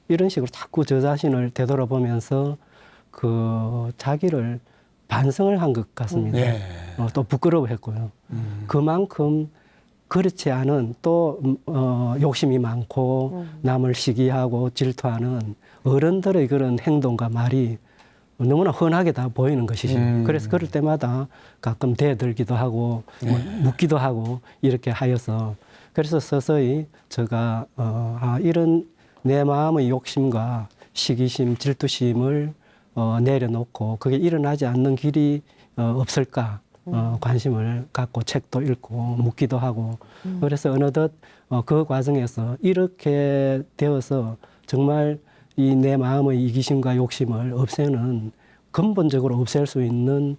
이런 식으로 자꾸 저 자신을 되돌아보면서 그 자기를 반성을 한 것 같습니다. 예. 또 부끄러워했고요. 그만큼 그렇지 않은 또 욕심이 많고 남을 시기하고 질투하는 어른들의 그런 행동과 말이 너무나 흔하게 다 보이는 것이죠. 그래서 그럴 때마다 가끔 대들기도 하고 묻기도 하고 이렇게 하여서 그래서 서서히 제가 이런 내 마음의 욕심과 시기심, 질투심을 내려놓고 그게 일어나지 않는 길이 없을까 관심을 갖고 책도 읽고 묻기도 하고 그래서 어느덧 그 과정에서 이렇게 되어서 정말 이 내 마음의 이기심과 욕심을 없애는 근본적으로 없앨 수 있는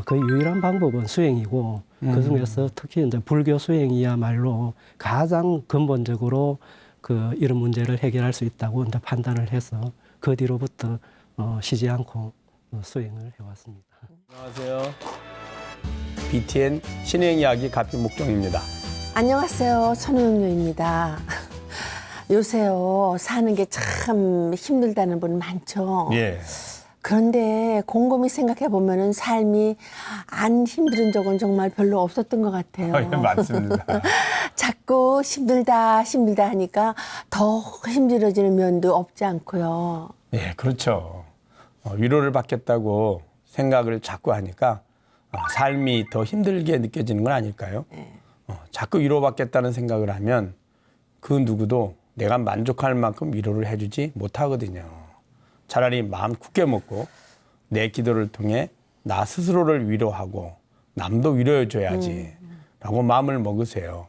그 유일한 방법은 수행이고 그중에서 특히 이제 불교 수행이야말로 가장 근본적으로 그 이런 문제를 해결할 수 있다고 이제 판단을 해서 그 뒤로부터 쉬지 않고 수행을 해왔습니다. 안녕하세요. BTN 신행 이야기 가피 목종입니다. 안녕하세요. 손흥유입니다. 요새요 사는 게 참 힘들다는 분 많죠. 예. 그런데 곰곰이 생각해 보면은 삶이 안 힘든 적은 정말 별로 없었던 것 같아요. 예, 맞습니다. 자꾸 힘들다 힘들다 하니까 더 힘들어지는 면도 없지 않고요. 예, 그렇죠. 위로를 받겠다고 생각을 자꾸 하니까 삶이 더 힘들게 느껴지는 건 아닐까요? 자꾸 위로받겠다는 생각을 하면 그 누구도 내가 만족할 만큼 위로를 해주지 못하거든요. 차라리 마음 굳게 먹고 내 기도를 통해 나 스스로를 위로하고 남도 위로해줘야지 라고 마음을 먹으세요.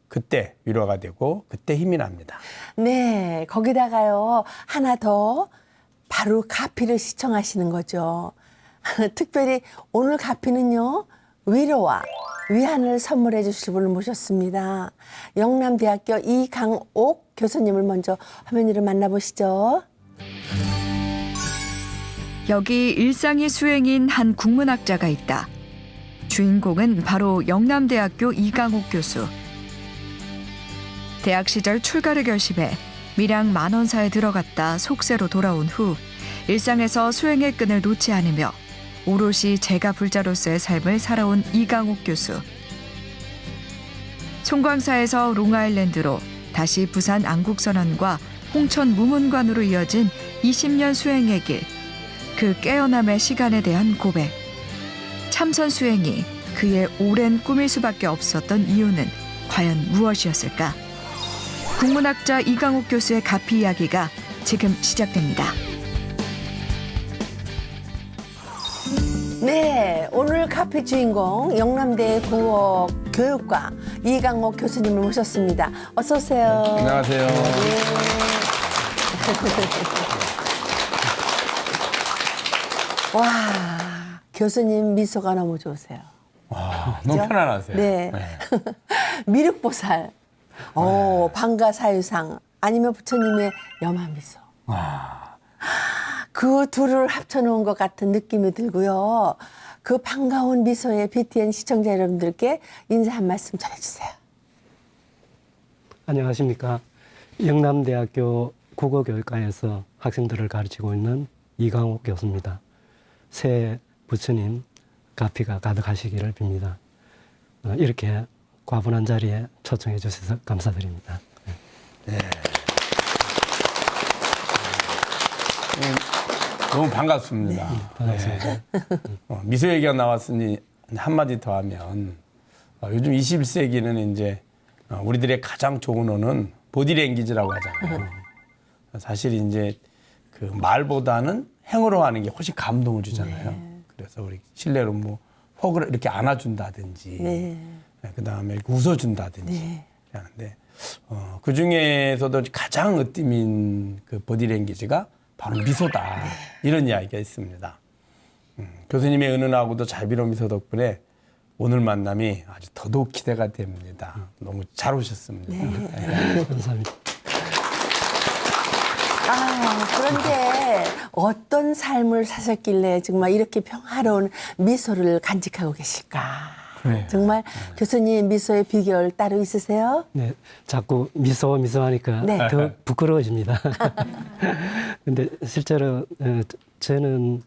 그때 위로가 되고 그때 힘이 납니다. 네, 거기다가요 하나 더 바로 가피를 시청하시는 거죠. 특별히 오늘 가피는요 위로와 위안을 선물해 주실 분을 모셨습니다. 영남대학교 이강옥 교수님을 먼저 화면 위로 만나보시죠. 여기 일상이 수행인 한 국문학자가 있다. 주인공은 바로 영남대학교 이강옥 교수. 대학 시절 출가를 결심해 밀양 만원사에 들어갔다 속세로 돌아온 후 일상에서 수행의 끈을 놓지 않으며 오롯이 제가불자로서의 삶을 살아온 이강옥 교수. 송광사에서 롱아일랜드로 다시 부산 안국선언과 홍천 무문관으로 이어진 20년 수행의 길. 그 깨어남의 시간에 대한 고백. 참선 수행이 그의 오랜 꿈일 수밖에 없었던 이유는 과연 무엇이었을까? 국문학자 이강옥 교수의 가피 이야기가 지금 시작됩니다. 네, 오늘 카페 주인공 영남대 국어 교육과 이강옥 교수님을 모셨습니다. 어서 오세요. 안녕하세요. 와, 교수님 미소가 너무 좋으세요. 와, 너무 그죠? 편안하세요. 네. 미륵보살, 방가사유상, 아니면 부처님의 염화미소. 그 둘을 합쳐놓은 것 같은 느낌이 들고요. 그 반가운 미소에 BTN 시청자 여러분들께 인사 한 말씀 전해주세요. 안녕하십니까. 영남대학교 국어교육과에서 학생들을 가르치고 있는 이강옥 교수입니다. 새해 부처님 가피가 가득하시기를 빕니다. 이렇게 과분한 자리에 초청해 주셔서 감사드립니다. 네. 너무 반갑습니다. 반갑습니다. 네. 미소 얘기가 나왔으니 한마디 더 하면 요즘 21세기는 이제 우리들의 가장 좋은 언어는 보디랭귀지라고 하잖아요. 사실 이제 그 말보다는 행으로 하는 게 훨씬 감동을 주잖아요. 그래서 우리 실례로 뭐 혹을 이렇게 안아준다든지 그다음에 이렇게 웃어준다든지 하는데 그 중에서도 가장 으뜸인 그 보디랭귀지가 바로 미소다. 이런 이야기가 있습니다. 교수님의 은은하고도 자비로운 미소 덕분에 오늘 만남이 아주 더더욱 기대가 됩니다. 너무 잘 오셨습니다. 네. 감사합니다. 그런데 어떤 삶을 사셨길래 정말 이렇게 평화로운 미소를 간직하고 계실까? 그래. 정말 교수님 미소의 비결 따로 있으세요? 네, 자꾸 미소 하니까 네. 더 부끄러워집니다. 근데 실제로 저는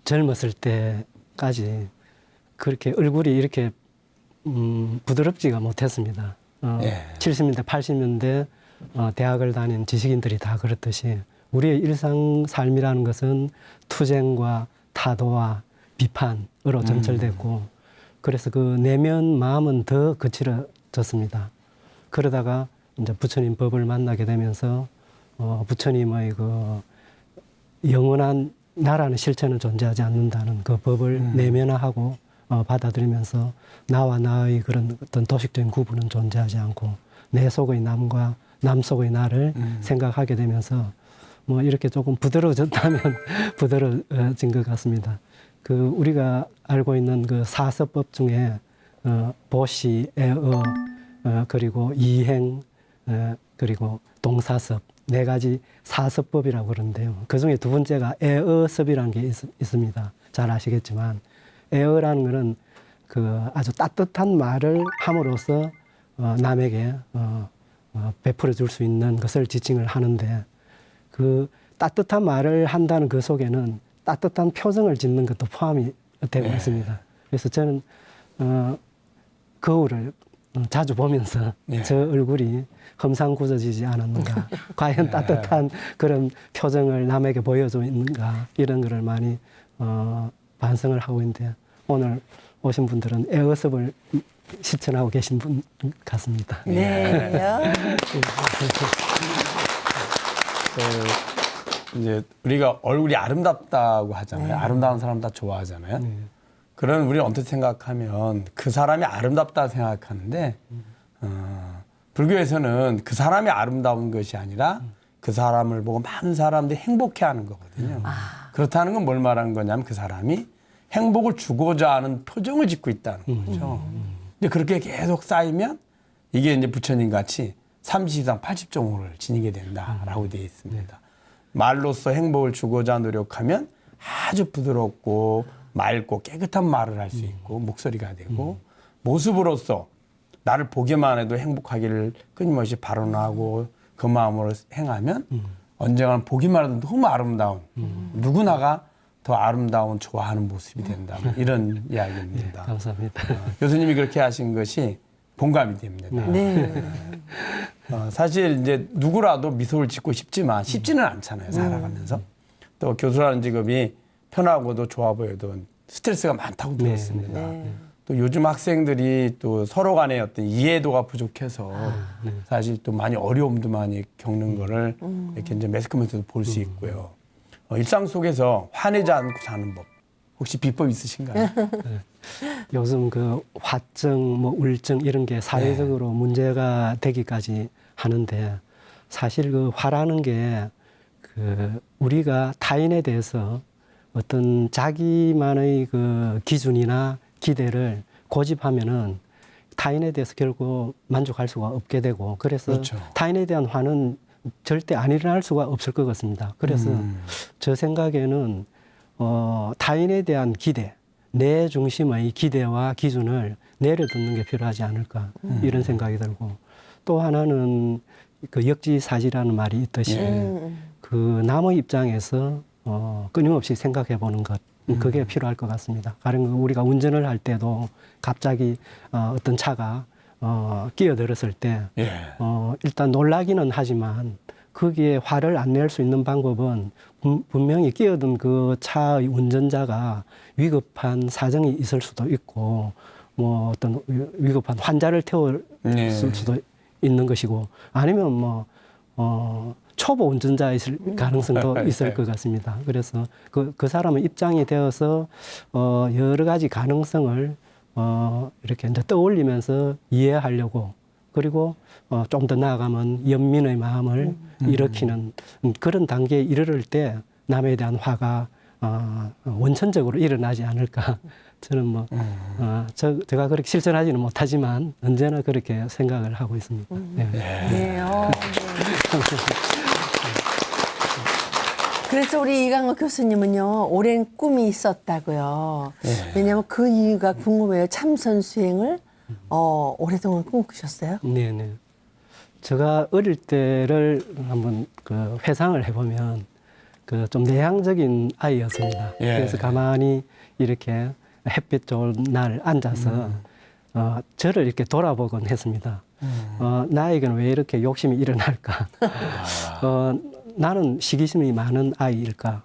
젊었을 때까지 그렇게 얼굴이 이렇게 부드럽지가 못했습니다. 예. 70년대, 80년대 대학을 다닌 지식인들이 다 그렇듯이 우리의 일상 삶이라는 것은 투쟁과 타도와 비판으로 점철됐고 그래서 그 내면 마음은 더 거칠어졌습니다. 그러다가 이제 부처님 법을 만나게 되면서 부처님의 그 영원한 나라는 실체는 존재하지 않는다는 그 법을 내면화하고 받아들이면서 나와 나의 그런 어떤 도식적인 구분은 존재하지 않고 내 속의 남과 남 속의 나를 생각하게 되면서 뭐 이렇게 조금 부드러워졌다면 부드러워진 것 같습니다. 그 우리가 알고 있는 그 사서법 중에 보시, 애어, 그리고 이행, 그리고 동사섭 네 가지 사서법이라고 그러는데요. 그 중에 두 번째가 애어섭이라는 게 있습니다. 잘 아시겠지만 애어라는 것은 그 아주 따뜻한 말을 함으로써 남에게 베풀어 줄 수 있는 것을 지칭을 하는데 그 따뜻한 말을 한다는 그 속에는 따뜻한 표정을 짓는 것도 포함이 되고 있습니다. 그래서 저는 거울을 자주 보면서 저 얼굴이 험상궂어지지 않았는가, 과연 따뜻한 그런 표정을 남에게 보여주고 있는가 이런 거를 많이 반성을 하고 있는데 오늘 오신 분들은 에어섭을 실천하고 계신 분 같습니다. 네. 이제 우리가 얼굴이 아름답다고 하잖아요. 아름다운 사람 다 좋아하잖아요. 그런 우리는 어떻게 생각하면 그 사람이 아름답다 생각하는데 불교에서는 그 사람이 아름다운 것이 아니라 그 사람을 보고 많은 사람들이 행복해하는 거거든요. 그렇다는 건 뭘 말하는 거냐면 그 사람이 행복을 주고자 하는 표정을 짓고 있다는 거죠. 근데 그렇게 계속 쌓이면 이게 이제 부처님 같이 30이상 80종을 지니게 된다라고 되어 있습니다. 말로써 행복을 주고자 노력하면 아주 부드럽고 맑고 깨끗한 말을 할 수 있고 목소리가 되고 모습으로서 나를 보기만 해도 행복하기를 끊임없이 발언하고 그 마음으로 행하면 언젠가는 보기만 해도 너무 아름다운 누구나가 더 아름다운 좋아하는 모습이 된다. 이런 이야기입니다. 감사합니다. 교수님이 그렇게 하신 것이 공감이 됩니다. 네. 사실 이제 누구라도 미소를 짓고 싶지만 쉽지는 않잖아요. 살아가면서. 또 교수라는 직업이 편하고도 좋아 보여도 스트레스가 많다고 들었습니다. 또 요즘 학생들이 또 서로 간의 어떤 이해도가 부족해서 사실 또 많이 어려움도 많이 겪는 거를 이렇게 이제 매스컴에서도 볼 수 있고요. 일상 속에서 화내지 않고 사는 법. 혹시 비법 있으신가요? 요즘 그 화증, 뭐 우울증 이런 게 사회적으로 문제가 되기까지 하는데 사실 그 화라는 게 그 우리가 타인에 대해서 어떤 자기만의 그 기준이나 기대를 고집하면은 타인에 대해서 결국 만족할 수가 없게 되고 그래서 그렇죠. 타인에 대한 화는 절대 안 일어날 수가 없을 것 같습니다. 그래서 저 생각에는 타인에 대한 기대, 내 중심의 기대와 기준을 내려놓는 게 필요하지 않을까 이런 생각이 들고 또 하나는 그 역지사지라는 말이 있듯이 그 남의 입장에서 끊임없이 생각해 보는 것 그게 필요할 것 같습니다. 가령 우리가 운전을 할 때도 갑자기 어떤 차가 끼어들었을 때 일단 놀라기는 하지만 거기에 화를 안 낼 수 있는 방법은 분명히 끼어든 그 차의 운전자가 위급한 사정이 있을 수도 있고 뭐 어떤 위급한 환자를 태웠을 수도 있는 것이고 아니면 뭐 초보 운전자일 가능성도 있을 것 같습니다. 그래서 그 사람의 입장이 되어서 여러 가지 가능성을 이렇게 이제 떠올리면서 이해하려고 그리고 좀 더 나아가면 연민의 마음을 일으키는 그런 단계에 이르를 때 남에 대한 화가 원천적으로 일어나지 않을까. 저는 뭐 제가 그렇게 실천하지는 못하지만 언제나 그렇게 생각을 하고 있습니다. 네. 네. 그래서 우리 이강호 교수님은요, 오랜 꿈이 있었다고요. 왜냐하면 그 이유가 궁금해요. 참선 수행을 오랫동안 꿈꾸셨어요? 네네. 제가 어릴 때를 한번 그 회상을 해보면 그 좀 내향적인 아이였습니다. 예. 그래서 가만히 이렇게 햇빛 좋은 날 앉아서 저를 이렇게 돌아보곤 했습니다. 나에게는 왜 이렇게 욕심이 일어날까? 나는 시기심이 많은 아이일까?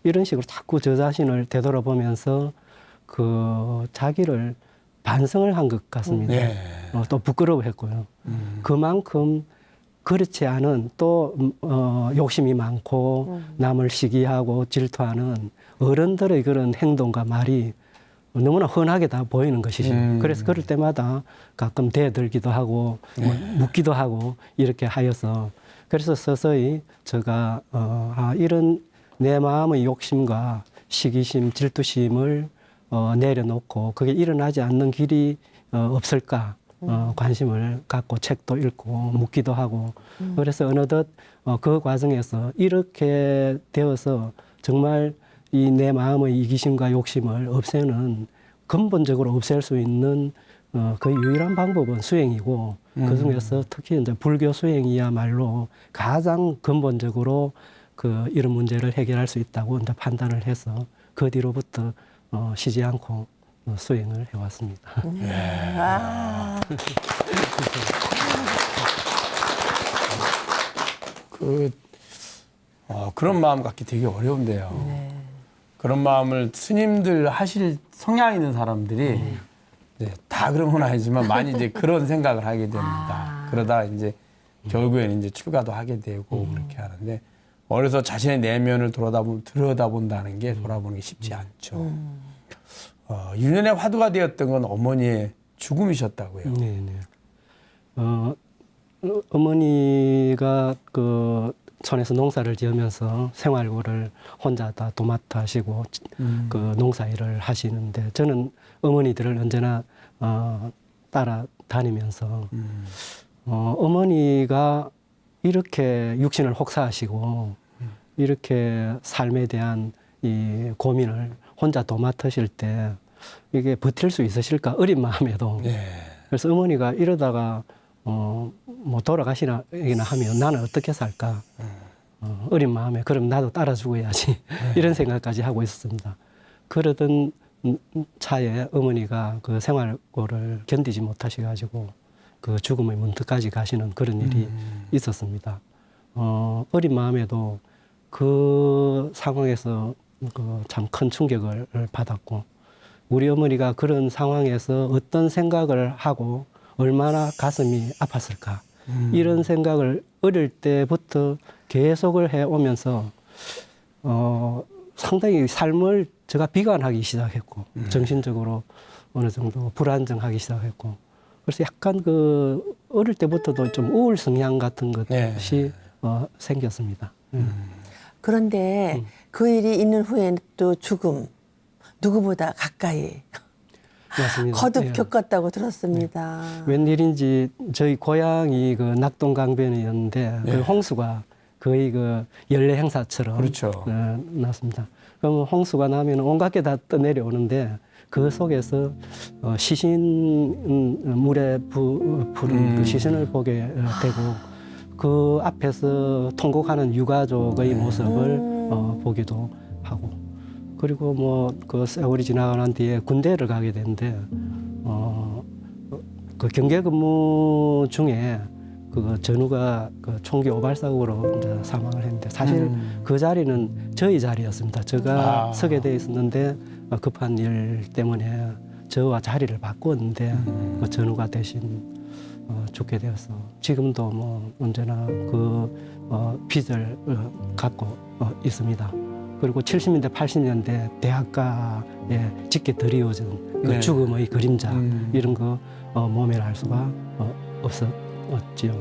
이런 식으로 자꾸 저 자신을 되돌아보면서 그 자기를 반성을 한 것 같습니다. 예. 또 부끄러워했고요. 그만큼 그렇지 않은 또 욕심이 많고 남을 시기하고 질투하는 어른들의 그런 행동과 말이 너무나 흔하게 다 보이는 것이죠. 그래서 그럴 때마다 가끔 대들기도 하고 묻기도 하고 이렇게 하여서 그래서 서서히 제가 이런 내 마음의 욕심과 시기심, 질투심을 내려놓고 그게 일어나지 않는 길이 없을까 관심을 갖고 책도 읽고 묻기도 하고 그래서 어느덧 그 과정에서 이렇게 되어서 정말 이 내 마음의 이기심과 욕심을 없애는 근본적으로 없앨 수 있는 그 유일한 방법은 수행이고 그 중에서 특히 이제 불교 수행이야말로 가장 근본적으로 그 이런 문제를 해결할 수 있다고 이제 판단을 해서 그 뒤로부터 쉬지 않고 수행을 해왔습니다. 아, 그런 마음 갖기 되게 어려운데요. 그런 마음을 스님들 하실 성향 있는 사람들이 이제 다 그런 건 아니지만 많이 이제 그런 생각을 하게 됩니다. 그러다 이제 결국에는 이제 출가도 하게 되고 그렇게 하는데 어려서 자신의 내면을 들여다본다는 게 돌아보는 게 쉽지 않죠. 유년의 화두가 되었던 건 어머니의 죽음이셨다고요. 네네. 어머니가 그 촌에서 농사를 지으면서 생활고를 혼자 다 도맡아 하시고 그 농사일을 하시는데 저는 어머니들을 언제나 따라다니면서 어머니가 이렇게 육신을 혹사하시고 이렇게 삶에 대한 이 고민을 혼자 도맡으실 때 이게 버틸 수 있으실까 어린 마음에도 그래서 어머니가 이러다가 뭐 돌아가시나 하면 나는 어떻게 살까 어린 마음에 그럼 나도 따라 죽어야지 이런 생각까지 하고 있었습니다. 그러던 차에 어머니가 그 생활고를 견디지 못하셔가지고 그 죽음의 문턱까지 가시는 그런 일이 있었습니다. 어린 마음에도 그 상황에서 그 참 큰 충격을 받았고 우리 어머니가 그런 상황에서 어떤 생각을 하고 얼마나 가슴이 아팠을까 이런 생각을 어릴 때부터 계속을 해오면서 상당히 삶을 제가 비관하기 시작했고 정신적으로 어느 정도 불안정하기 시작했고 그래서 약간 그 어릴 때부터도 좀 우울 성향 같은 것이 생겼습니다. 그런데 그 일이 있는 후에는 또 죽음, 누구보다 가까이 맞습니다. 거듭 예. 겪었다고 들었습니다. 웬일인지 저희 고향이 그 낙동강변이었는데 그 홍수가 거의 그 연례 행사처럼 그렇죠. 났습니다. 그럼 홍수가 나면 온갖 게 다 떠내려오는데 그 속에서 시신 물에 부른 그 시신을 보게 되고 그 앞에서 통곡하는 유가족의 모습을 보기도 하고 그리고 뭐 그 세월이 지나고 난 뒤에 군대를 가게 되는데 그 경계 근무 중에 그 전우가 그 총기 오발사고로 이제 사망을 했는데 사실 그 자리는 저희 자리였습니다. 제가 서게 돼 있었는데 급한 일 때문에 저와 자리를 바꿨는데 그 전우가 대신 죽게 되어서 지금도 뭐 언제나 그 빚을 갖고 있습니다. 그리고 70년대, 80년대 대학가에 짙게 드리워진 그 죽음의 그림자 이런 거 모면할 수가 없었지요.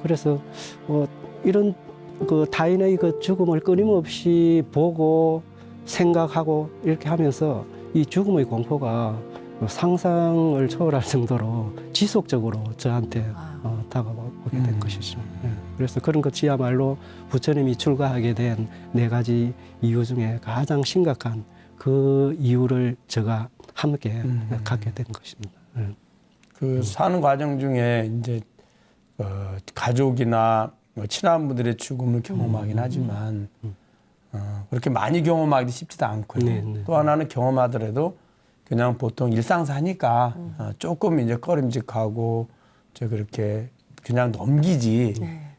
그래서 이런 그 타인의 그 죽음을 끊임없이 보고 생각하고 이렇게 하면서 이 죽음의 공포가 상상을 초월할 정도로 지속적으로 저한테 다가오게 된 것이죠. 예. 그래서 그런 것이야말로 부처님이 출가하게 된 4가지 이유 중에 가장 심각한 그 이유를 제가 함께 갖게 된 것입니다. 그 사는 과정 중에 이제 가족이나 친한 분들의 죽음을 경험하긴 하지만 그렇게 많이 경험하기 쉽지도 않고요. 네, 네. 또 하나는 경험하더라도 그냥 보통 일상 사니까 조금 이제 꺼림직하고 저 그렇게 그냥 넘기지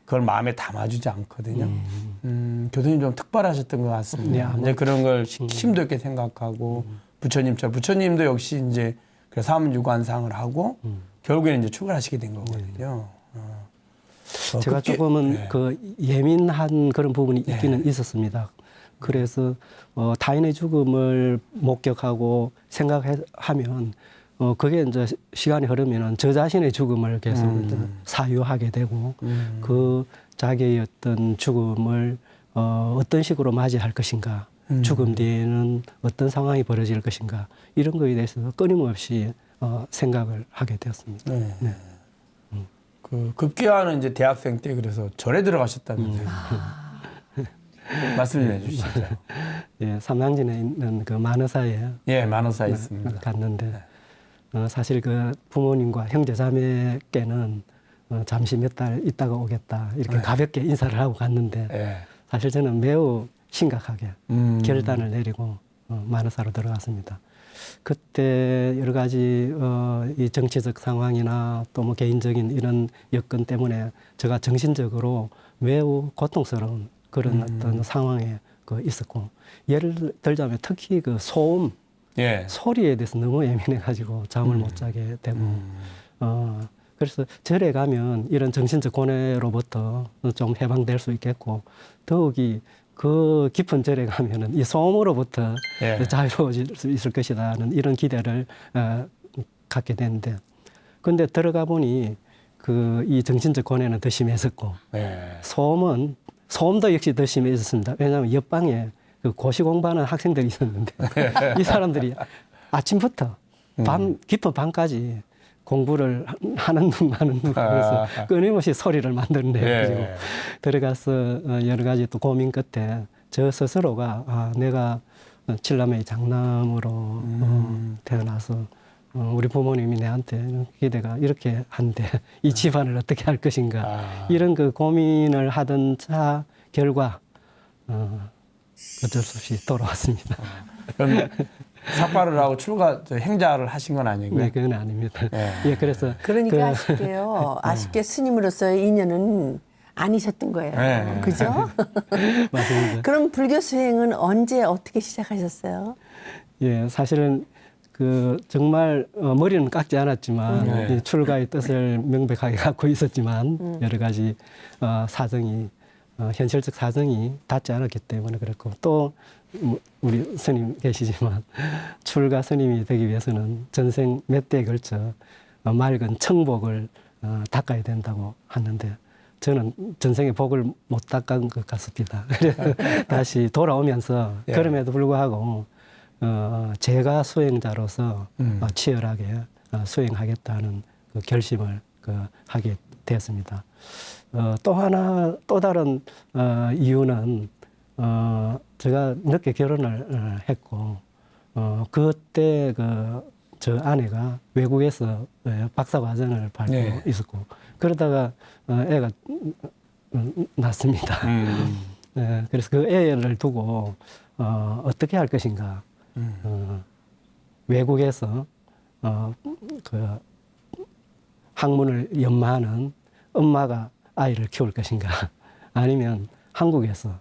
그걸 마음에 담아주지 않거든요. 교수님 좀 특별하셨던 것 같습니다. 네, 아마- 이제 그런 걸 심도 있게 생각하고 부처님처럼 부처님도 역시 이제 그 사문유관상을 하고 결국에는 이제 출가하시게 된 거거든요. 제가 그게- 조금은 네. 그 예민한 그런 부분이 있기는 있었습니다. 그래서 타인의 죽음을 목격하고 생각하면 그게 이제 시간이 흐르면은 저 자신의 죽음을 계속 이제 사유하게 되고 그 자기의 어떤 죽음을 어떤 식으로 맞이할 것인가, 죽음 뒤에는 어떤 상황이 벌어질 것인가 이런 거에 대해서 끊임없이 생각을 하게 되었습니다. 네. 네. 그 급기야는 이제 대학생 때 그래서 절에 들어가셨다면서요. 말씀 좀 해주시죠. 예, 삼양진에 있는 그 만어사에 예, 만호사 있습니다. 갔는데 사실 그 부모님과 형제자매께는 잠시 몇 달 있다가 오겠다 이렇게 가볍게 인사를 하고 갔는데 예. 사실 저는 매우 심각하게 결단을 음. 내리고 만어사로 들어갔습니다. 그때 여러 가지 이 정치적 상황이나 또 뭐 개인적인 이런 여건 때문에 제가 정신적으로 매우 고통스러운 그런 어떤 상황에 있었고 예를 들자면 특히 그 소음 예. 소리에 대해서 너무 예민해가지고 잠을 못 자게 되고 그래서 절에 가면 이런 정신적 고뇌로부터 좀 해방될 수 있겠고 더욱이 그 깊은 절에 가면은 이 소음으로부터 예. 자유로워질 수 있을 것이라는 이런 기대를 갖게 되는데 근데 들어가 보니 그 이 정신적 고뇌는 더 심했었고 예. 소음도 역시 더 심해졌습니다. 왜냐하면 옆방에 그 고시 공부하는 학생들이 있었는데 이 사람들이 아침부터 깊은 밤까지 공부를 하는 둥 마는 둥 하면서 끊임없이 소리를 만들어내가지고 예. 들어가서 여러 가지 또 고민 끝에 저 스스로가 내가 칠남의 장남으로 태어나서 우리 부모님이 내한테 기대가 이렇게 한데 이 집안을 어떻게 할 것인가 이런 그 고민을 하던 차 결과 어쩔 수 없이 돌아왔습니다. 그럼 삭발을 하고 행자를 하신 건 아닌가요? 네, 그건 아닙니다. 예. 예, 그래서 그러니까 아쉽게요. 아쉽게 스님으로서의 인연은 아니셨던 거예요. 네. 그죠? 맞습니다. 그럼 불교 수행은 언제 어떻게 시작하셨어요? 예, 사실은 그 정말 머리는 깎지 않았지만 네. 이 출가의 뜻을 명백하게 갖고 있었지만 여러 가지 사정이 현실적 사정이 닿지 않았기 때문에 그렇고 또 우리 스님 계시지만 출가 스님이 되기 위해서는 전생 몇 대에 걸쳐 맑은 청복을 닦아야 된다고 하는데 저는 전생의 복을 못 닦은 것 같습니다. 그래서 다시 돌아오면서 예. 그럼에도 불구하고 제가 수행자로서 치열하게 수행하겠다는 그 결심을 하게 되었습니다. 또 다른 이유는 제가 늦게 결혼을 했고 그때 저 아내가 외국에서 박사 과정을 밟고 네. 있었고 그러다가 애가 낳습니다. 그래서 그 애를 두고 어떻게 할 것인가. 외국에서 그 학문을 연마하는 엄마가 아이를 키울 것인가 아니면 한국에서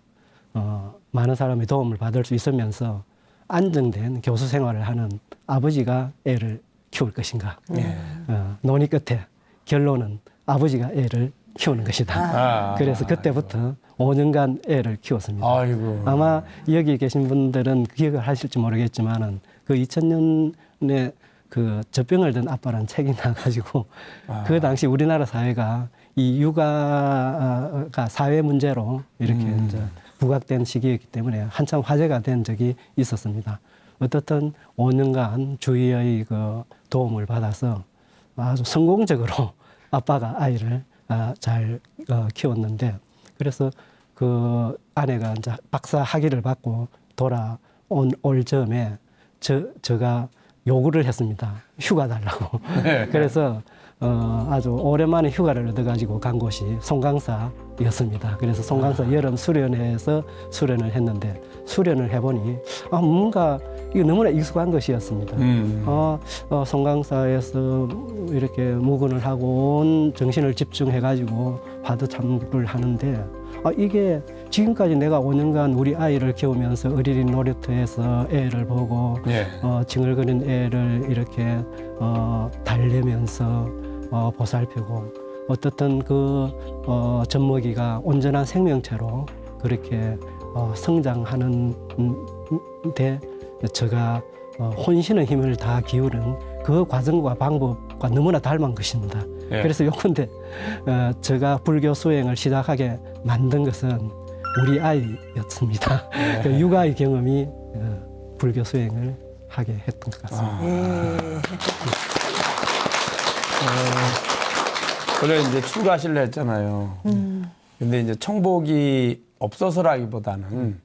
많은 사람의 도움을 받을 수 있으면서 안정된 교수 생활을 하는 아버지가 애를 키울 것인가. 논의 끝에 결론은 아버지가 애를 키우는 것이다. 그래서 그때부터 5년간 애를 키웠습니다. 아이고. 아마 여기 계신 분들은 기억을 하실지 모르겠지만은 그 2000년에 그 젖병을 든 아빠라는 책이 나가지고 그 당시 우리나라 사회가 이 육아가 사회 문제로 이렇게 이제 부각된 시기였기 때문에 한참 화제가 된 적이 있었습니다. 어떻든 5년간 주위의 그 도움을 받아서 아주 성공적으로 아빠가 아이를 잘 키웠는데 그래서 그 아내가 이제 박사 학위를 받고 올 즈음에 제가 요구를 했습니다. 휴가 달라고. 네. 그래서 아주 오랜만에 휴가를 얻어가지고 간 곳이 송강사였습니다. 그래서 송강사 여름 수련회에서 수련을 했는데 수련을 해보니 뭔가 이거 너무나 익숙한 것이었습니다. 송강사에서 이렇게 묵은을 하고 온 정신을 집중해가지고 화두 참부를 하는데 이게 지금까지 내가 5년간 우리 아이를 키우면서 어린이 놀이터에서 애를 보고 예. 징얼거리는 애를 이렇게 달래면서 보살피고 어떻든 그 젖먹이가 온전한 생명체로 그렇게 성장하는 데 제가 혼신의 힘을 다 기울인 그 과정과 방법과 너무나 닮은 것입니다. 예. 그래서 요컨대 제가 불교 수행을 시작하게 만든 것은 우리 아이였습니다. 그 육아의 경험이 불교 수행을 하게 했던 것 같습니다. 예. 원래 이제 출가하실려 했잖아요. 근데 이제 청복이 없어서라기보다는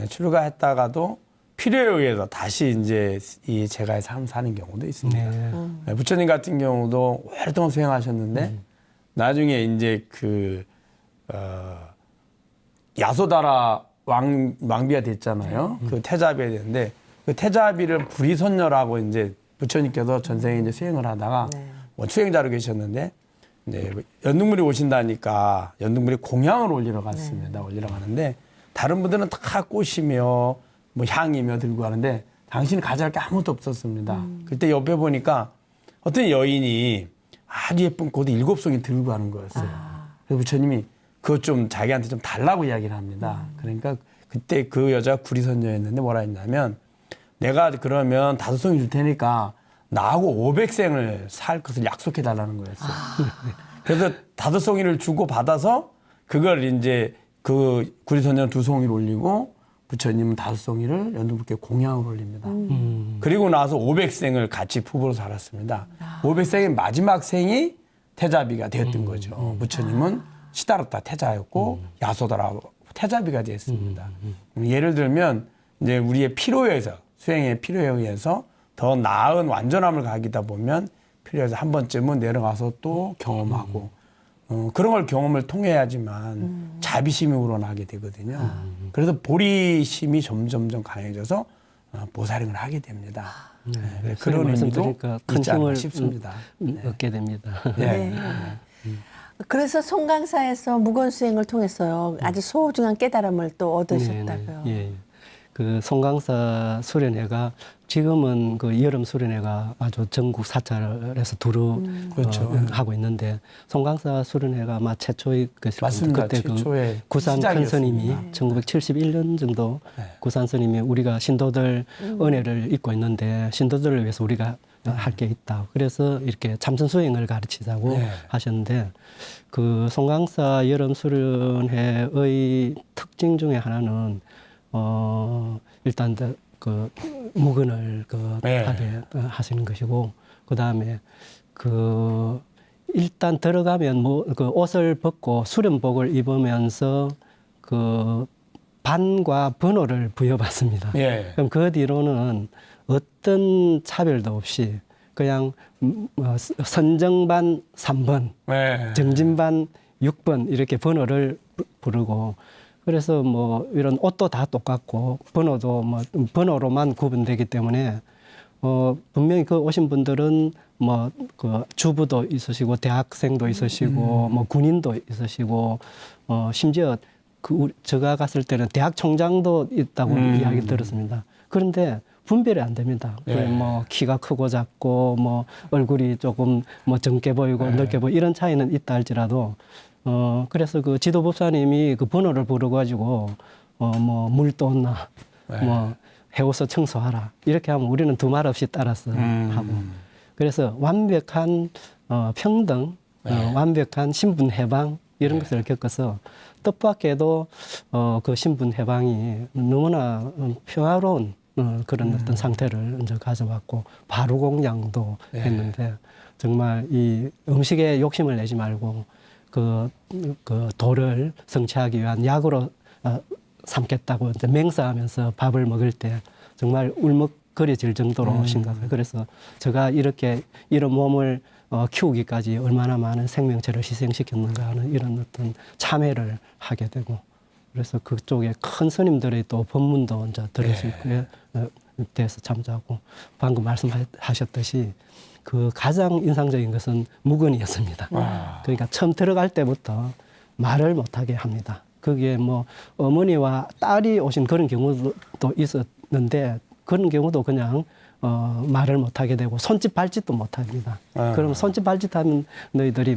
출가했다가도 필요에 의해서 다시 이제 이 제가의 삶 사는 경우도 있습니다. 네. 부처님 같은 경우도 오랫동안 수행하셨는데 나중에 이제 그 야소다라 왕비가 됐잖아요. 그 태자비가 됐는데 그 태자비를 불이선녀라고 이제 부처님께서 전생에 이제 수행을 하다가 수행자로 계셨는데 이제 연등물이 오신다니까 연등물이 공양을 올리러 갔습니다. 올리러 가는데 다른 분들은 다 꽃이며 뭐 향이며 들고 가는데 당신이 가져갈 게 아무것도 없었습니다. 그때 옆에 보니까 어떤 여인이 아주 예쁜 꽃 7송이 들고 가는 거였어요. 그래서 부처님이 그것 좀 자기한테 좀 달라고 이야기를 합니다. 그러니까 그때 그 여자가 구리선녀였는데 뭐라 했냐면 내가 그러면 5송이 줄 테니까 나하고 500생을 살 것을 약속해 달라는 거였어요. 그래서 5송이를 주고 받아서 그걸 이제 그 구리선녀는 2송이를 올리고 부처님은 5송이를 연등불께 공양을 올립니다. 그리고 나서 500생을 같이 부부로 살았습니다. 500생의 마지막 생이 태자비가 되었던 거죠. 부처님은 시다르타 태자였고 야소다라 태자비가 되었습니다. 예를 들면 이제 우리의 필요에 의해서 수행의 필요에 의해서 더 나은 완전함을 가기다 보면 필요해서 한 번쯤은 내려가서 또 경험하고 그런 걸 경험을 통해야지만 자비심이 우러나게 되거든요. 그래서 보리심이 점점점 강해져서 보살행을 하게 됩니다. 네, 그런 의미도 큰 있지 않나 힘을 싶습니다. 얻게 됩니다. 네. 그래서 송강사에서 무건 수행을 통해서요 아주 소중한 깨달음을 또 얻으셨다고요. 네, 예. 그 송강사 수련회가 지금은 그 여름 수련회가 아주 전국 사찰에서 두루 그렇죠. 하고 있는데 송강사 수련회가 아마 최초의 것일 맞습니다. 그때 그 최초의 구산 큰 스님이 시작이었습니다. 1971년 정도 네. 구산 스님이 우리가 신도들 은혜를 입고 있는데 신도들을 위해서 우리가 할 게 있다. 그래서 이렇게 참선 수행을 가르치자고 네. 하셨는데 그 송강사 여름 수련회의 특징 중에 하나는 일단 그 묵은을 네. 하게 하시는 것이고 그 다음에 그 일단 들어가면 뭐 그 옷을 벗고 수련복을 입으면서 그 반과 번호를 부여받습니다. 예. 그럼 그 뒤로는 어떤 차별도 없이 그냥 선정반 3번, 네. 정진반 6번 이렇게 번호를 부르고 그래서 뭐 이런 옷도 다 똑같고 번호도 뭐 번호로만 구분되기 때문에 분명히 그 오신 분들은 뭐 그 주부도 있으시고 대학생도 있으시고 뭐 군인도 있으시고 심지어 그 제가 갔을 때는 대학 총장도 있다고 이야기 들었습니다. 그런데 분별이 안 됩니다. 예. 뭐 키가 크고 작고 뭐 얼굴이 조금 뭐 젊게 보이고 넓게 보이고 이런 차이는 있다 할지라도 그래서 그 지도법사님이 그 번호를 부르가지고 뭐 물 떠온나 뭐 해오서 청소하라 이렇게 하면 우리는 두말 없이 따라서 하고 그래서 완벽한 평등, 완벽한 신분 해방 이런 것을 겪어서 뜻밖에도 그 신분 해방이 너무나 평화로운 그런 어떤 상태를 이제 가져왔고 바루공양도 했는데 정말 이 음식에 욕심을 내지 말고 그 도를 성취하기 위한 약으로 삼겠다고 이제 맹세하면서 밥을 먹을 때 정말 울먹거려질 정도로 심각해요. 그래서 제가 이렇게 이런 몸을 키우기까지 얼마나 많은 생명체를 희생시켰는가 하는 이런 어떤 참회를 하게 되고, 그래서 그쪽에 큰 스님들의 또 법문도 이제 들을 수 있고요. 돼서 참조하고, 방금 말씀하셨듯이 그 가장 인상적인 것은 무근이었습니다. 그러니까 처음 들어갈 때부터 말을 못하게 합니다. 거기에 뭐 어머니와 딸이 오신 그런 경우도 있었는데, 그런 경우도 그냥 말을 못하게 되고 손짓 발짓도 못합니다. 그럼 손짓 발짓하면 너희들이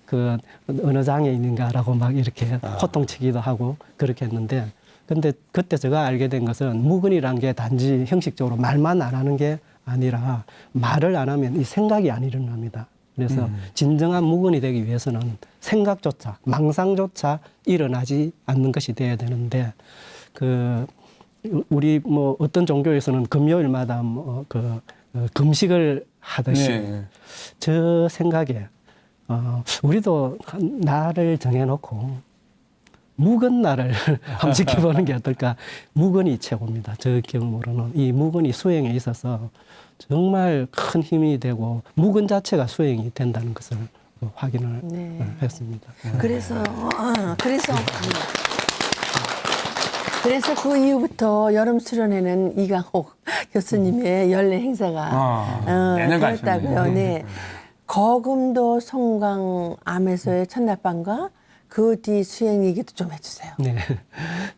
그 어느 장애인인가라고 막 이렇게 호통치기도 하고 그렇게 했는데, 근데 그때 제가 알게 된 것은 무근이란 게 단지 형식적으로 말만 안 하는 게 아니라 말을 안 하면 이 생각이 안 일어납니다. 그래서 진정한 무근이 되기 위해서는 생각조차, 망상조차 일어나지 않는 것이 돼야 되는데, 우리 뭐 어떤 종교에서는 금요일마다 금식을 하듯이 저 생각에 우리도 한 날을 정해놓고 묵은 날을 한번 지켜보는 게 어떨까. 묵은이 최고입니다. 저 경험으로는 이 묵은이 수행에 있어서 정말 큰 힘이 되고 묵은 자체가 수행이 된다는 것을 확인을 했습니다. 그래서 그 이후부터 여름 수련회는 이강옥 교수님의 연례 행사가 매년 되었다고요. 가시네요. 네. 거금도 송강 암에서의 첫날밤과 그 뒤 수행 얘기도 좀 해주세요. 네.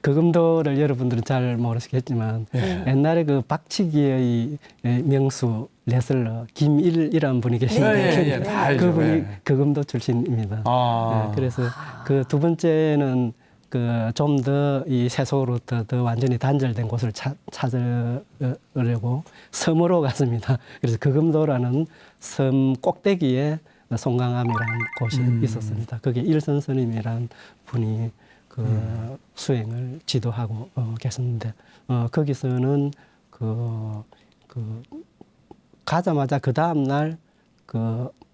거금도를 여러분들은 잘 모르시겠지만 옛날에 그 박치기의 명수 레슬러 김일이라는 분이 계시는데 다 알죠. 그분이 거금도 출신입니다. 네, 그래서 그 두 번째는 좀 더 이 세속으로부터 더 완전히 단절된 곳을 찾으려고 섬으로 갔습니다. 그래서 거금도라는 섬 꼭대기에 송강암이라는 곳이 있었습니다. 거기에 일선 스님이라는 분이 수행을 지도하고 계셨는데, 거기서는 가자마자 그 다음 날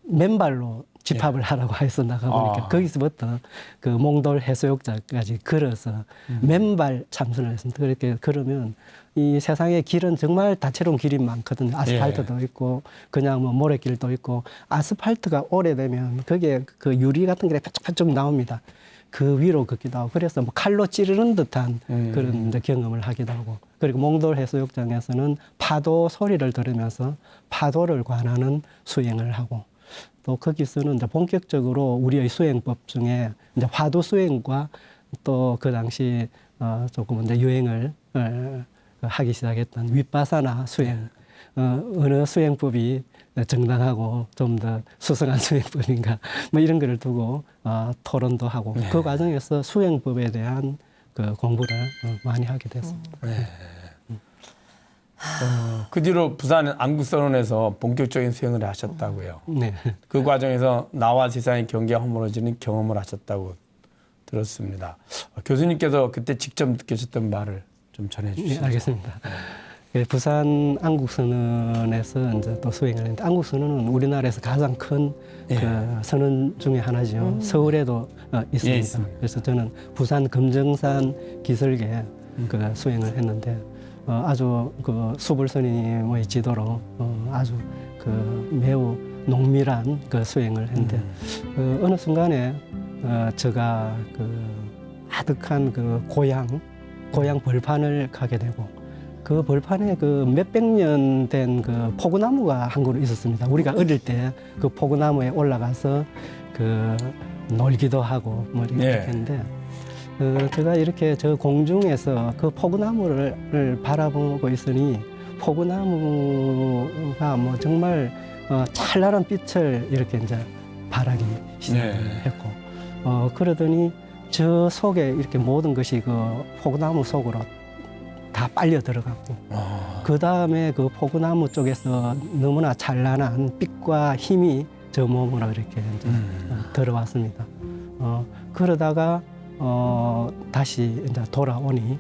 맨발로 집합을 하라고 해서 나가보니까 거기서부터 몽돌 해수욕장까지 걸어서 맨발 참선을 했습니다. 그렇게 걸으면 이 세상의 길은 정말 다채로운 길이 많거든요. 아스팔트도 있고 그냥 뭐 모래길도 있고, 아스팔트가 오래되면 거기에 그 유리 같은 게 뾰족뾰족 나옵니다. 그 위로 걷기도 하고, 그래서 뭐 칼로 찌르는 듯한 그런 이제 경험을 하기도 하고, 그리고 몽돌 해수욕장에서는 파도 소리를 들으면서 파도를 관하는 수행을 하고, 또 거기서는 이제 본격적으로 우리의 수행법 중에 이제 화두 수행과 또 그 당시 조금 이제 유행을 하기 시작했던 윗바사나 수행, 어느 수행법이 정당하고 좀 더 수승한 수행법인가 뭐 이런 거를 두고 토론도 하고 그 과정에서 수행법에 대한 공부를 많이 하게 됐습니다. 그 뒤로 부산 안국선원에서 본격적인 수행을 하셨다고요. 네. 그 과정에서 나와 세상의 경계가 허물어지는 경험을 하셨다고 들었습니다. 교수님께서 그때 직접 느끼셨던 말을 좀 전해 주시죠. 네, 알겠습니다. 부산 안국선언에서 이제 또 수행을 했는데, 안국선언은 우리나라에서 가장 큰 그 선언 중에 하나죠. 서울에도 있습니다. 있습니다. 그래서 저는 부산 금정산 기설계 그 수행을 했는데, 아주 그 수불 스님의 지도로 아주 그 매우 농밀한 그 수행을 했는데, 어느 순간에 제가 그 아득한 그 고향 벌판을 가게 되고, 그 벌판에 그 몇백 년 된 그 포구나무가 한 그루 있었습니다. 우리가 어릴 때 그 포구나무에 올라가서 그 놀기도 하고 뭐 이렇게 했는데, 제가 이렇게 저 공중에서 그 포구나무를 바라보고 있으니 포구나무가 뭐 정말 찬란한 빛을 이렇게 이제 발하기 시작했고, 그러더니 저 속에 이렇게 모든 것이 그 포구나무 속으로 다 빨려 들어갔고, 그 다음에 그 포구나무 쪽에서 너무나 찬란한 빛과 힘이 저 몸으로 이렇게 이제 들어왔습니다. 그러다가 다시 이제 돌아오니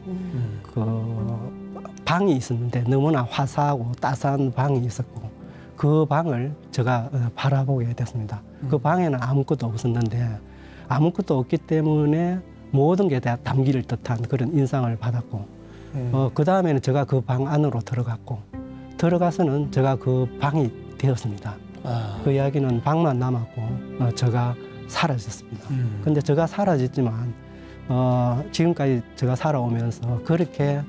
그 방이 있었는데 너무나 화사하고 따스한 방이 있었고, 그 방을 제가 바라보게 됐습니다. 그 방에는 아무것도 없었는데 아무것도 없기 때문에 모든 게 다 담길 듯한 그런 인상을 받았고 그 다음에는 제가 그 방 안으로 들어가서는 제가 그 방이 되었습니다. 그 이야기는 방만 남았고 제가 사라졌습니다. 근데 제가 사라졌지만 지금까지 제가 살아오면서 그렇게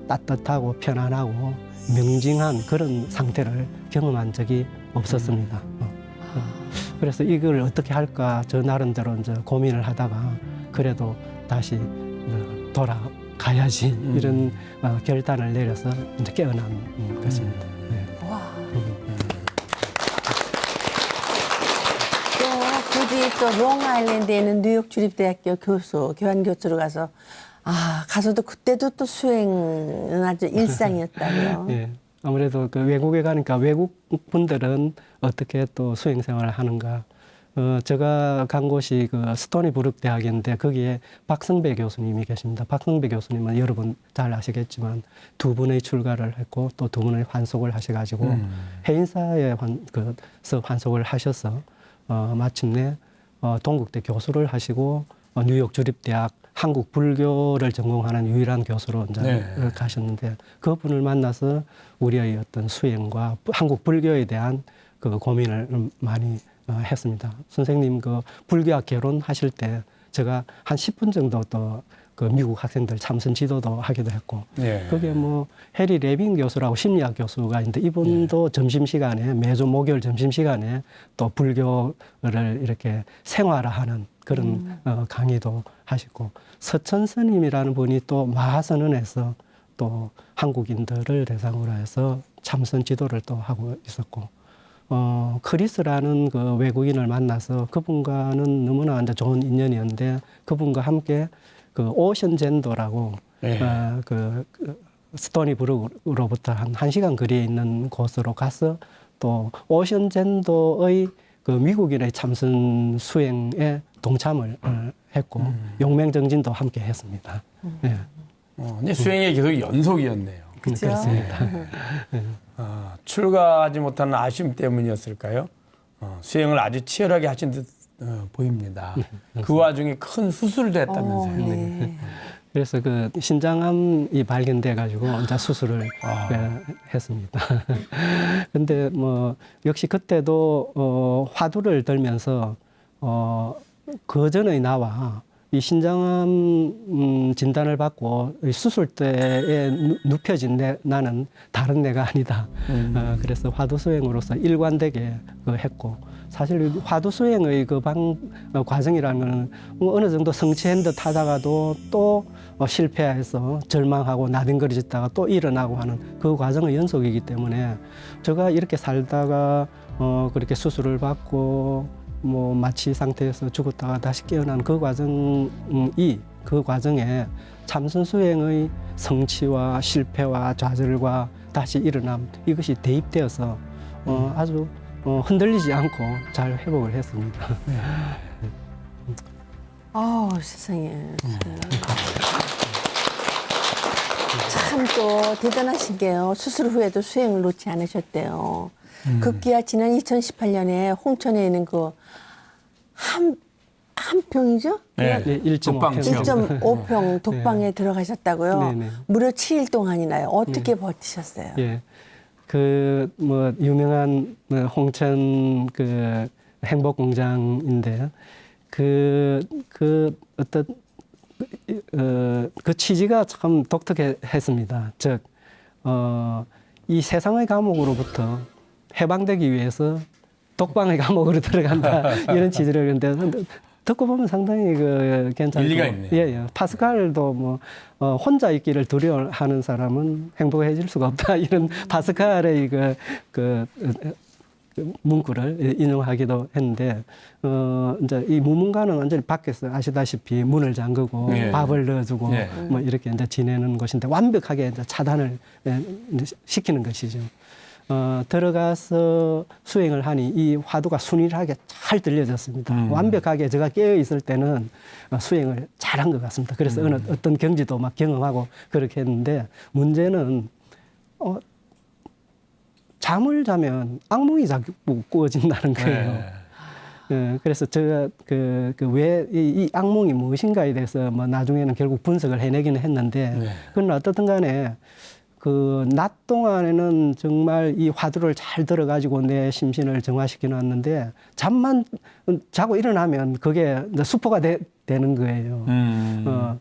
따뜻하고 편안하고 명징한 그런 상태를 경험한 적이 없었습니다. 그래서 이걸 어떻게 할까 저 나름대로 이제 고민을 하다가 그래도 다시 돌아가야지 이런 결단을 내려서 이제 깨어난 것입니다. 네. 와. 또 굳이 또 롱아일랜드에 있는 뉴욕 주립대학교 교환 교수로 가서 가서도 그때도 또 수행은 아주 일상이었다고요. 예. 아무래도 그 외국에 가니까 외국 분들은 어떻게 또 수행 생활을 하는가. 제가 간 곳이 그 스토니 브룩 대학인데 거기에 박성배 교수님이 계십니다. 박성배 교수님은 여러분 잘 아시겠지만 두 분의 출가를 했고 또 두 분의 환속을 하셔가지고 해인사에 환속을 하셔서 마침내 동국대 교수를 하시고 뉴욕 주립대학 한국 불교를 전공하는 유일한 교수로 이제 가셨는데 그분을 만나서 우리의 어떤 수행과 한국 불교에 대한 그 고민을 많이 했습니다. 선생님 그 불교학 개론하실 때 제가 한 10분 정도 또 그 미국 학생들 참선 지도도 하기도 했고 그게 뭐 해리 레빈 교수라고 심리학 교수가 있는데 이분도 점심시간에 매주 목요일 점심시간에 또 불교를 이렇게 생활화하는 그런 강의도 하시고 서천 스님이라는 분이 또 마하선언에서 또 한국인들을 대상으로 해서 참선 지도를 또 하고 있었고 크리스라는 그 외국인을 만나서 그분과는 너무나 이제 좋은 인연이었는데 그분과 함께 그 오션 젠도라고 그 스토니 브룩으로부터 한 1시간 거리에 있는 곳으로 가서 또 오션 젠도의 그 미국인의 참선 수행에 동참을 했고 용맹정진도 함께 했습니다. 근데 수행이 계속 연속이었네요. 그렇죠. 그렇습니다. 출가하지 못하는 아쉬움 때문이었을까요? 수행을 아주 치열하게 하신 듯 보입니다. 그 와중에 큰 수술도 했다면서요. 네. 그래서 그 신장암이 발견돼 가지고 이제 수술을 했습니다. 근데 뭐 역시 그때도 화두를 들면서 그 전의 나와 이 신장암 진단을 받고 수술 때에 눕혀진 나는 다른 내가 아니다. 그래서 화두 수행으로서 일관되게 했고 사실 화두 수행의 그 과정이라는 건 어느 정도 성취한 듯 하다가도 또 실패해서 절망하고 나뒹거리다가 또 일어나고 하는 그 과정의 연속이기 때문에 제가 이렇게 살다가 그렇게 수술을 받고 뭐 마취 상태에서 죽었다가 다시 깨어난 그 과정에 참선 수행의 성취와 실패와 좌절과 다시 일어남 이것이 대입되어서 아주 흔들리지 않고 잘 회복을 했습니다. 세상에. 참 또 대단하신 게요. 수술 후에도 수행을 놓지 않으셨대요. 급기야 지난 2018년에 홍천에 있는 그 한 평이죠? 네, 1.5평 독방에 들어가셨다고요. 네네. 무려 7일 동안이나요. 어떻게 버티셨어요? 예. 그 뭐 유명한 홍천 그 행복공장인데 그 어떤 그 취지가 참 독특했습니다. 즉 이 세상의 감옥으로부터 해방되기 위해서 독방의 감옥으로 들어간다 이런 취지를 했는데 듣고 보면 상당히 그 괜찮고 일리가 있네요. 예. 파스칼도 뭐 혼자 있기를 두려워하는 사람은 행복해질 수가 없다 이런 파스칼의 그 문구를 인용하기도 했는데 이제 이 무문가는 완전히 밖에서 아시다시피 문을 잠그고 밥을 넣어주고 뭐 이렇게 이제 지내는 곳인데 완벽하게 이제 차단을 이제 시키는 것이죠. 들어가서 수행을 하니 이 화두가 순일하게 잘 들려졌습니다. 완벽하게 제가 깨어 있을 때는 수행을 잘한 것 같습니다. 그래서 어떤 경지도 막 경험하고 그렇게 했는데 문제는 잠을 자면 악몽이 자꾸 꾸어진다는 거예요. 그래서 제가 이 악몽이 무엇인가에 대해서 뭐 나중에는 결국 분석을 해내기는 했는데 네. 그건 어떻든 간에 그 낮 동안에는 정말 이 화두를 잘 들어가지고 내 심신을 정화시켜 놨는데 잠만 자고 일어나면 그게 이제 수포가 되는 거예요.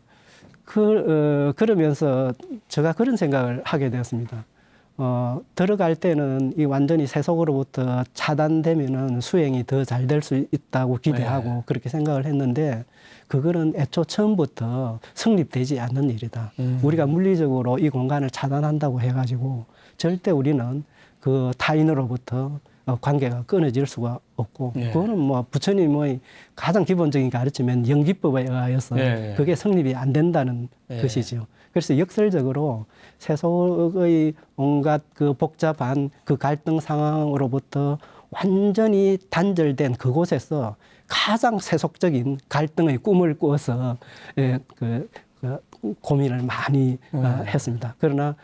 그러면서 제가 그런 생각을 하게 되었습니다. 들어갈 때는 이 완전히 세속으로부터 차단되면은 수행이 더 잘 될 수 있다고 기대하고 네. 그렇게 생각을 했는데 그거는 애초 처음부터 성립되지 않는 일이다. 우리가 물리적으로 이 공간을 차단한다고 해가지고 절대 우리는 그 타인으로부터 관계가 끊어질 수가 없고 예. 그거는 뭐 부처님의 가장 기본적인 가르침은 영기법에 의하여서 예. 그게 성립이 안 된다는 예. 것이죠. 그래서 역설적으로 세속의 온갖 그 복잡한 그 갈등 상황으로부터 완전히 단절된 그곳에서 가장 세속적인 갈등의 꿈을 꾸어서 고민을 많이 했습니다. 그러나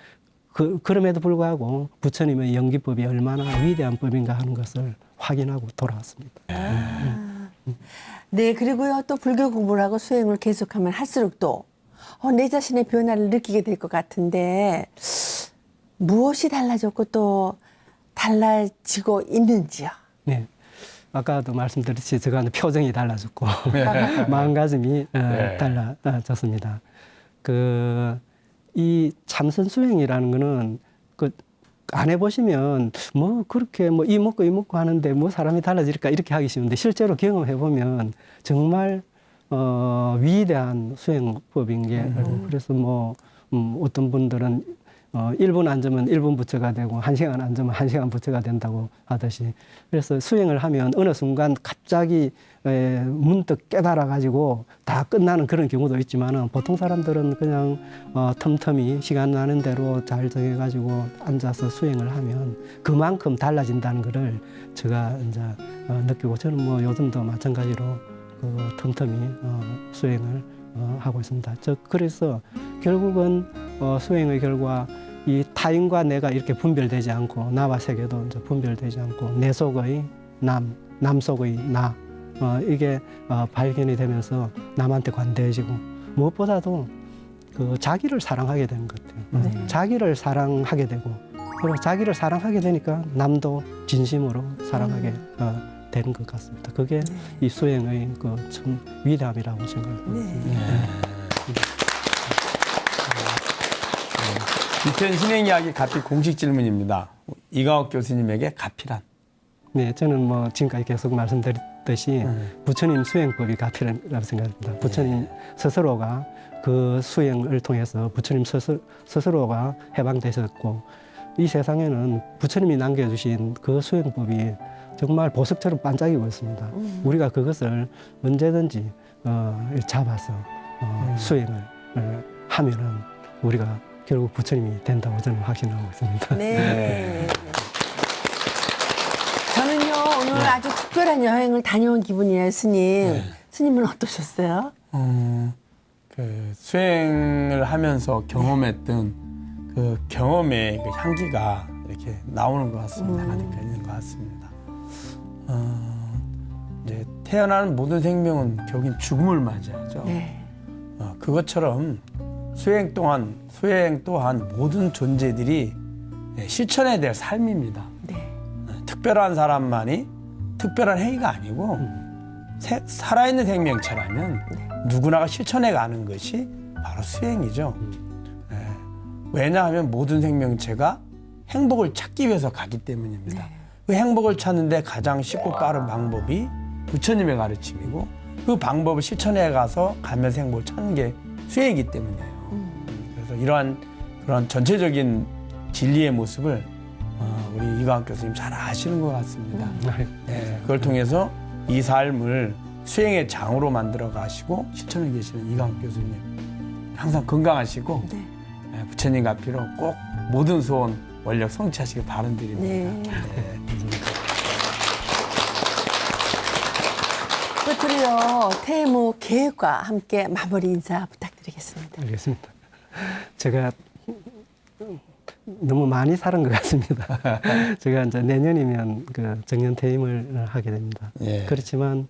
그럼에도 불구하고 부처님의 영기법이 얼마나 위대한 법인가 하는 것을 확인하고 돌아왔습니다. 네, 그리고요, 또 불교 공부를 하고 수행을 계속하면 할수록 또, 내 자신의 변화를 느끼게 될 것 같은데, 무엇이 달라졌고 또 달라지고 있는지요? 네. 아까도 말씀드렸듯이 제가 표정이 달라졌고, 마음가짐이 네. 달라졌습니다. 이 참선 수행이라는 거는 안 해보시면 뭐 그렇게 뭐 이 먹고 하는데 뭐 사람이 달라질까 이렇게 하기 쉬운데 실제로 경험해 보면 정말 위대한 수행법인 게 그래서 뭐 어떤 분들은 1분 앉으면 1분 부처가 되고 1시간 앉으면 1시간 부처가 된다고 하듯이 그래서 수행을 하면 어느 순간 갑자기 문득 깨달아 가지고 다 끝나는 그런 경우도 있지만은 보통 사람들은 그냥 틈틈이 시간 나는 대로 잘 정해 가지고 앉아서 수행을 하면 그만큼 달라진다는 거를 제가 이제 느끼고 저는 뭐 요즘도 마찬가지로 틈틈이 수행을 하고 있습니다. 그래서 결국은 수행의 결과 이 타인과 내가 이렇게 분별되지 않고 나와 세계도 이제 분별되지 않고 내 속의 남 속의 나 이게 발견이 되면서 남한테 관대해지고 무엇보다도 자기를 사랑하게 되는 것 같아요. 자기를 사랑하게 되고 그리고 자기를 사랑하게 되니까 남도 진심으로 사랑하게 되는 것 같습니다. 그게 이 수행의 참 위대함이라고 생각합니다. 이편 신행 이야기 가피 공식 질문입니다. 이광옥 교수님에게 가피란? 네, 저는 뭐 지금까지 계속 말씀드렸듯이 부처님 수행법이 가피라고 생각합니다. 부처님 스스로가 그 수행을 통해서 부처님 스스로가 해방되셨고 이 세상에는 부처님이 남겨주신 그 수행법이 정말 보석처럼 반짝이고 있습니다. 우리가 그것을 언제든지 잡아서 수행을 하면은 우리가 결국 부처님이 된다고 저는 확신하고 있습니다. 네. 저는요, 오늘 아주 특별한 여행을 다녀온 기분이에요, 스님. 스님은 어떠셨어요? 수행을 하면서 경험했던 그 경험의 그 향기가 이렇게 나오는 것 같습니다. 가득 있는 것 같습니다. 이제 태어나는 모든 생명은 결국엔 죽음을 맞이하죠. 네. 그것처럼 수행 또한 모든 존재들이 실천해야 될 삶입니다. 네. 특별한 사람만이 특별한 행위가 아니고 살아있는 생명체라면 누구나가 실천해가는 것이 바로 수행이죠. 왜냐하면 모든 생명체가 행복을 찾기 위해서 가기 때문입니다. 그 행복을 찾는데 가장 쉽고 빠른 방법이 부처님의 가르침이고 그 방법을 실천해 가면서 행복을 찾는 게 수행이기 때문이에요. 그래서 그런 전체적인 진리의 모습을 우리 이광옥 교수님 잘 아시는 것 같습니다. 네, 그걸 통해서 이 삶을 수행의 장으로 만들어 가시고 실천해 계시는 이광옥 교수님 항상 건강하시고 부처님 가피로 꼭 모든 소원 원력 성취하시길 바람드립니다. 네. 네. 끝으로요, 퇴무 계획과 함께 마무리 인사 부탁드리겠습니다. 알겠습니다. 제가 너무 많이 살은 것 같습니다. 제가 이제 내년이면 그 정년 퇴임을 하게 됩니다. 예. 그렇지만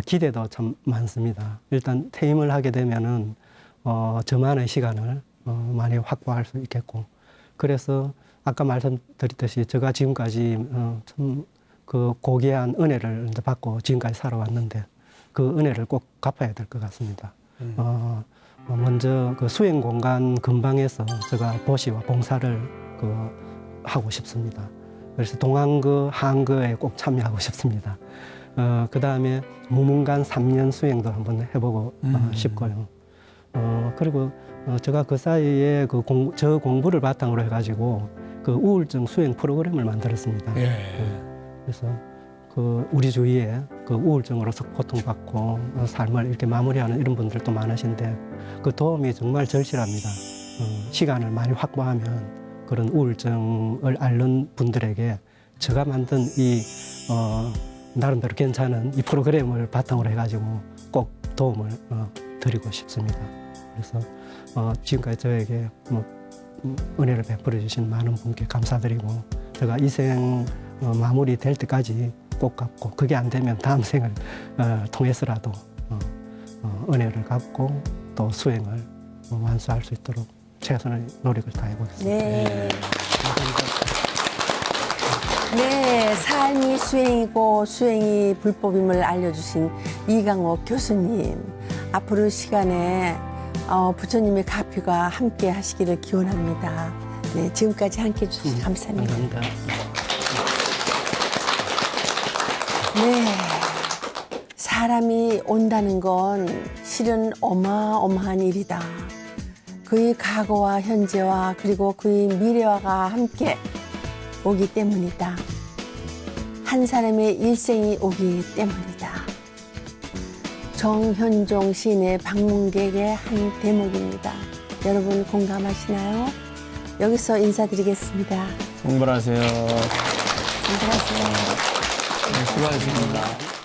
기대도 참 많습니다. 일단 퇴임을 하게 되면은 저만의 시간을 많이 확보할 수 있겠고, 그래서 아까 말씀드렸듯이 제가 지금까지 참 그 고귀한 은혜를 이제 받고 지금까지 살아왔는데 그 은혜를 꼭 갚아야 될 것 같습니다. 먼저 그 수행 공간 근방에서 제가 보시와 봉사를 하고 싶습니다. 그래서 동안거, 한거에 꼭 참여하고 싶습니다. 그 다음에 무문관 3년 수행도 한번 해보고 싶고요. 그리고 제가 그 사이에 저 공부를 바탕으로 해가지고 그 우울증 수행 프로그램을 만들었습니다. 예. 그래서 그 우리 주위에 그 우울증으로서 고통받고 삶을 이렇게 마무리하는 이런 분들도 많으신데 그 도움이 정말 절실합니다. 시간을 많이 확보하면 그런 우울증을 앓는 분들에게 제가 만든 이 나름대로 괜찮은 이 프로그램을 바탕으로 해가지고 꼭 도움을 드리고 싶습니다. 그래서 지금까지 저에게 은혜를 베풀어 주신 많은 분께 감사드리고 제가 이 생 마무리 될 때까지 꼭 갚고 그게 안 되면 다음 생을 통해서라도 은혜를 갚고 또 수행을 완수할 수 있도록 최선의 노력을 다해 보겠습니다. 네. 네, 삶이 수행이고 수행이 불법임을 알려주신 이강옥 교수님. 앞으로 시간에 부처님의 가피가 함께 하시기를 기원합니다. 네, 지금까지 함께 해주셔서 감사합니다. 감사합니다. 네. 사람이 온다는 건 실은 어마어마한 일이다. 그의 과거와 현재와 그리고 그의 미래와가 함께 오기 때문이다. 한 사람의 일생이 오기 때문이다. 정현종 시인의 방문객의 한 대목입니다. 여러분 공감하시나요? 여기서 인사드리겠습니다. 공부하세요. 인사하세요. 수고하셨습니다.